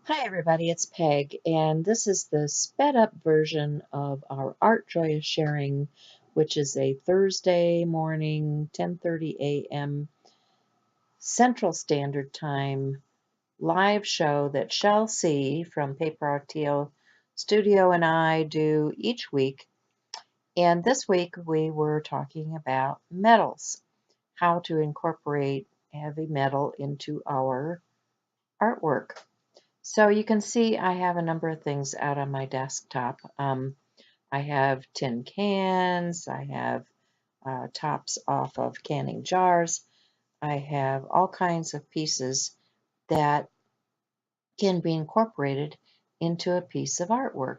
Hi everybody, it's Peg, and this is the sped up version of our Art Joy is Sharing, which is a Thursday morning, 10:30 a.m. Central Standard Time live show that Shel C from Paper Artio Studio and I do each week. And this week we were talking about metals, how to incorporate heavy metal into our artwork. So you can see I have a number of things out on my desktop. I have tin cans, I have tops off of canning jars, I have all kinds of pieces that can be incorporated into a piece of artwork.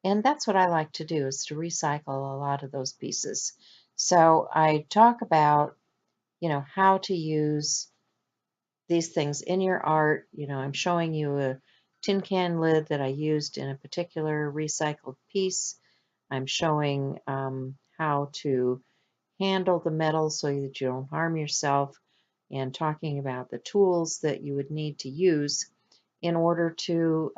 And that's what I like to do, is to recycle a lot of those pieces. So I talk about, how to use these things in your art. I'm showing you a tin can lid that I used in a particular recycled piece. I'm showing how to handle the metal so that you don't harm yourself, and talking about the tools that you would need to use in order to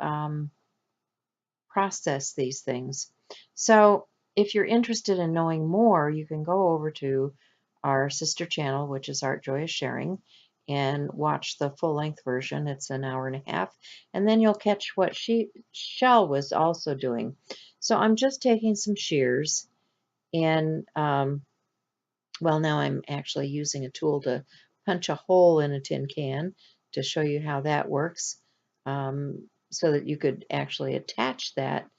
process these things. So if you're interested in knowing more, you can go over to our sister channel, which is Art Joy is Sharing, and watch the full-length version. It's an hour and a half, and then you'll catch what Shel was also doing. So I'm just taking some shears, and well, now I'm actually using a tool to punch a hole in a tin can to show you how that works, so that you could actually attach that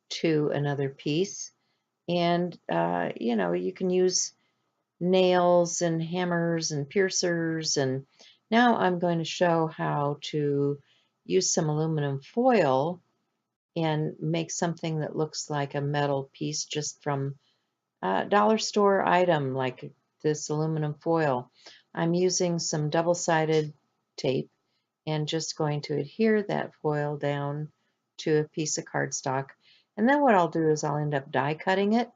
to another piece. And, you can use nails and hammers and piercers. And now I'm going to show how to use some aluminum foil and make something that looks like a metal piece just from a dollar store item like this aluminum foil. I'm using some double-sided tape and just going to adhere that foil down to a piece of cardstock. And then what I'll do is I'll end up die cutting it.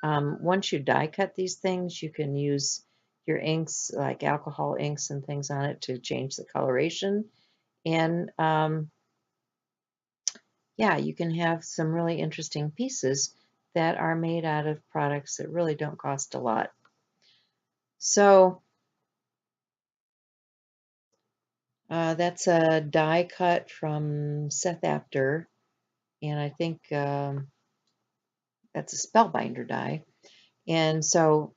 Once you die cut these things, you can use your inks, like alcohol inks and things on it, to change the coloration. And yeah, you can have some really interesting pieces that are made out of products that really don't cost a lot. So that's a die cut from Seth Apter, and I think that's a spellbinder die. And so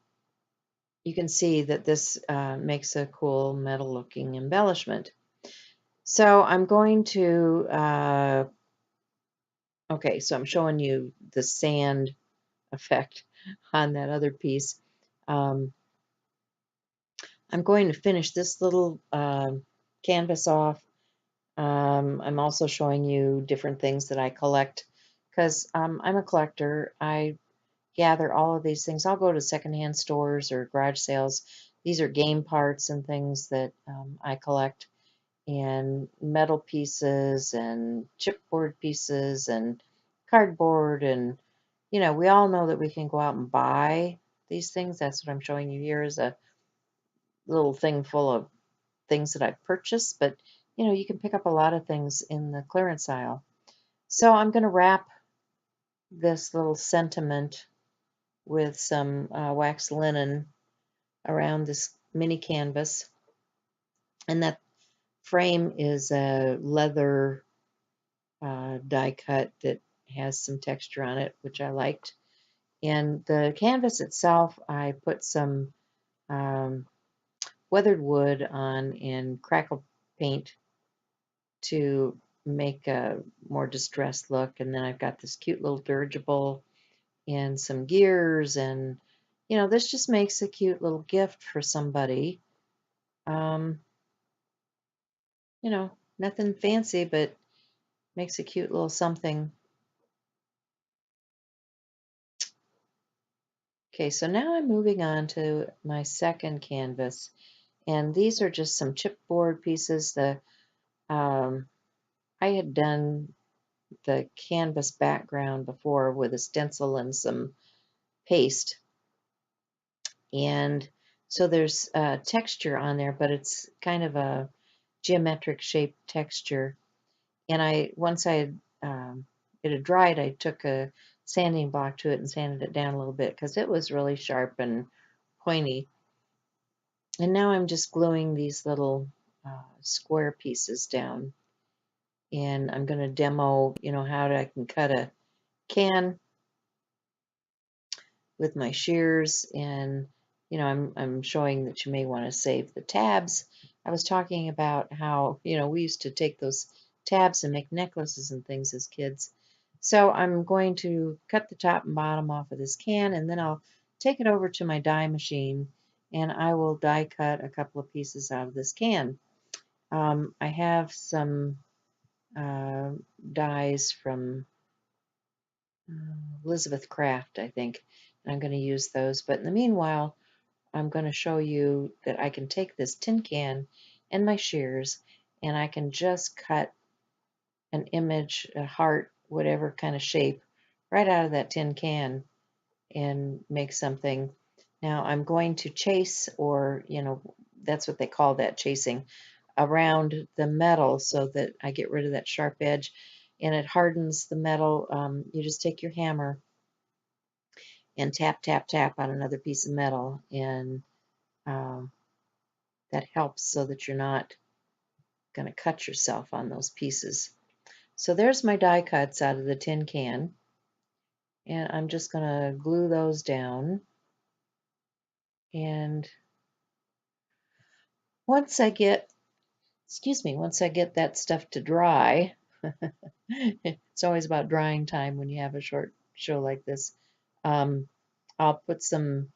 you can see that this makes a cool metal looking embellishment. So I'm going to, okay, so I'm showing you the sand effect on that other piece. Um, I'm going to finish this little canvas off. I'm also showing you different things that I collect, because I'm a collector. I gather all of these things. I'll go to secondhand stores or garage sales. These are game parts and things that I collect, and metal pieces and chipboard pieces and cardboard. And, we all know that we can go out and buy these things. That's what I'm showing you here, is a little thing full of things that I've purchased, but you can pick up a lot of things in the clearance aisle. So I'm going to wrap this little sentiment with some wax linen around this mini canvas, and that frame is a leather die cut that has some texture on it, which I liked. And the canvas itself, I put some um, weathered wood on and crackle paint to make a more distressed look. And then I've got this cute little dirigible and some gears, and this just makes a cute little gift for somebody. Um, Nothing fancy, but makes a cute little something. Okay, so now I'm moving on to my second canvas, and these are just some chipboard pieces. I had done the canvas background before with a stencil and some paste, and so there's texture on there, but it's kind of a geometric shaped texture. And once it had dried, I took a sanding block to it and sanded it down a little bit because it was really sharp and pointy. And now I'm just gluing these little square pieces down. And I'm going to demo, how I can cut a can with my shears. And, I'm showing that you may want to save the tabs. I was talking about how, we used to take those tabs and make necklaces and things as kids. So I'm going to cut the top and bottom off of this can, and then I'll take it over to my die machine, and I will die cut a couple of pieces out of this can. I have some uh, dies from Elizabeth Craft, I think, and I'm going to use those. But in the meanwhile, I'm going to show you that I can take this tin can and my shears, and I can just cut an image, a heart, whatever kind of shape, right out of that tin can and make something. Now I'm going to chase, or, that's what they call that, chasing, around the metal so that I get rid of that sharp edge and it hardens the metal. You just take your hammer and tap, tap, tap on another piece of metal, and um, that helps so that you're not going to cut yourself on those pieces. So there's my die cuts out of the tin can, and I'm just going to glue those down. And once I get, once I get that stuff to dry, it's always about drying time when you have a short show like this. Um, I'll put some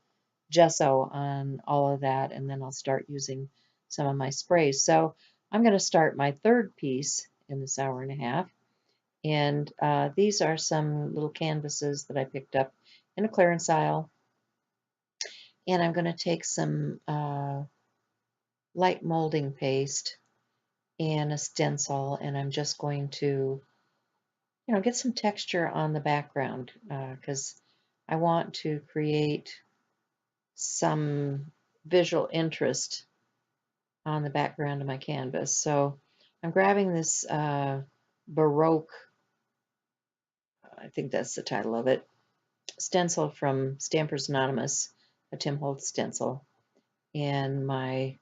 gesso on all of that, and then I'll start using some of my sprays. So I'm going to start my third piece in this hour and a half. And these are some little canvases that I picked up in a clearance aisle. And I'm going to take some light molding paste and a stencil, and I'm just going to, get some texture on the background because I want to create some visual interest on the background of my canvas. So I'm grabbing this Baroque, I think that's the title of it, stencil from Stampers Anonymous, a Tim Holtz stencil, and my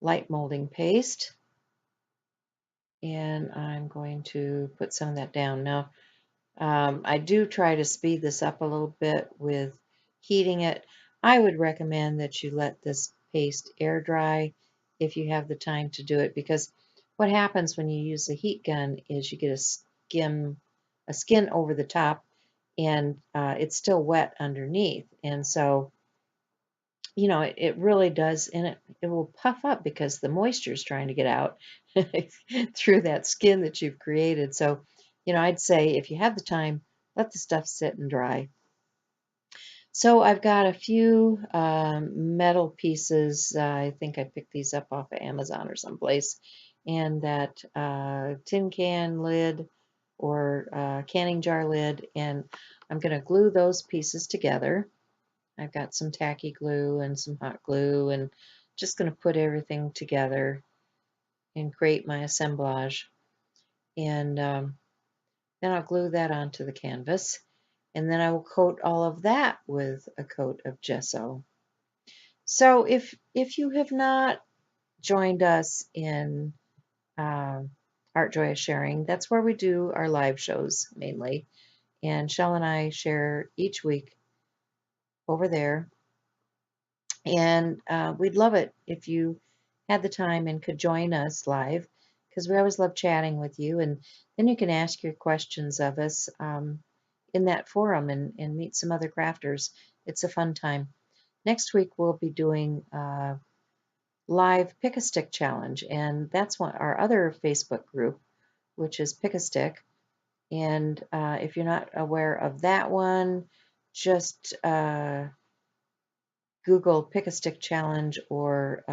light molding paste, and I'm going to put some of that down. Now, I do try to speed this up a little bit with heating it. I would recommend that you let this paste air dry if you have the time to do it, because what happens when you use a heat gun is you get a skin over the top, and it's still wet underneath. And so, it really does, and it will puff up because the moisture is trying to get out through that skin that you've created. So, I'd say if you have the time, let the stuff sit and dry. So I've got a few metal pieces. I think I picked these up off of Amazon or someplace. And that tin can lid or canning jar lid. And I'm going to glue those pieces together. I've got some tacky glue and some hot glue, and just going to put everything together and create my assemblage. And then I'll glue that onto the canvas, and then I will coat all of that with a coat of gesso. So if you have not joined us in Art Joy of Sharing, that's where we do our live shows mainly, and Shell and I share each week over there. And we'd love it if you had the time and could join us live, because we always love chatting with you. And then you can ask your questions of us in that forum and meet some other crafters. It's a fun time. Next week, we'll be doing live Pick a Stick Challenge. And that's our other Facebook group, which is Pick a Stick. And if you're not aware of that one, just Google Pick a Stick Challenge, or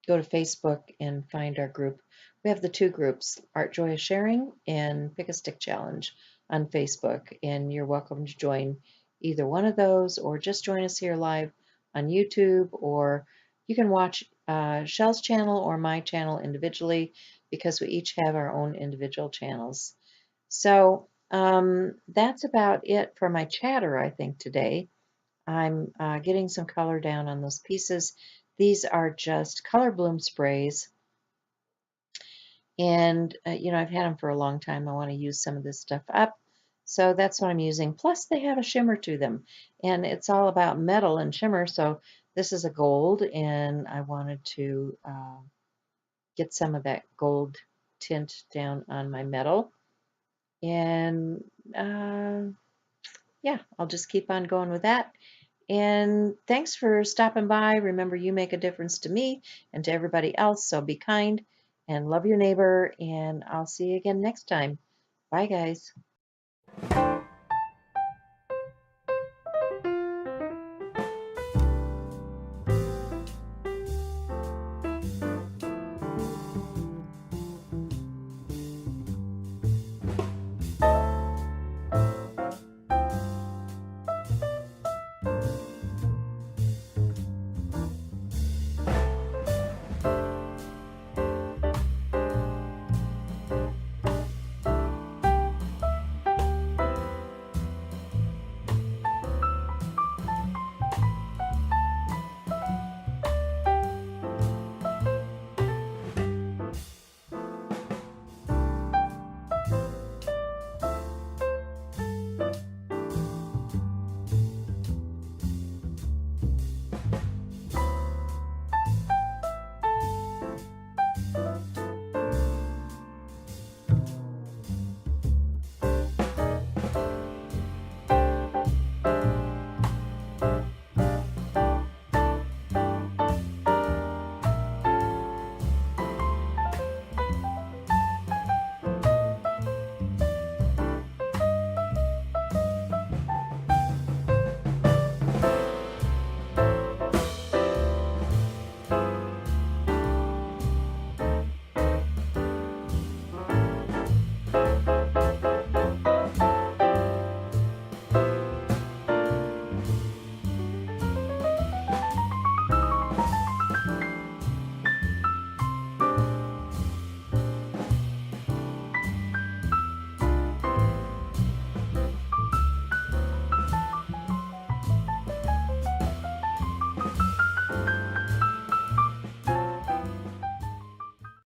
go to Facebook and find our group. We have the two groups, Art Joy of Sharing and Pick a Stick Challenge on Facebook, and you're welcome to join either one of those, or just join us here live on YouTube, or you can watch Shell's channel or my channel individually, because we each have our own individual channels. So that's about it for my chatter, I think, today. I'm getting some color down on those pieces. These are just Color Bloom sprays. And, you know, I've had them for a long time. I want to use some of this stuff up. So that's what I'm using. Plus, they have a shimmer to them. And it's all about metal and shimmer. So this is a gold, and I wanted to get some of that gold tint down on my metal. And yeah, I'll just keep on going with that. And thanks for stopping by. Remember, you make a difference to me and to everybody else. So be kind and love your neighbor. And I'll see you again next time. Bye, guys.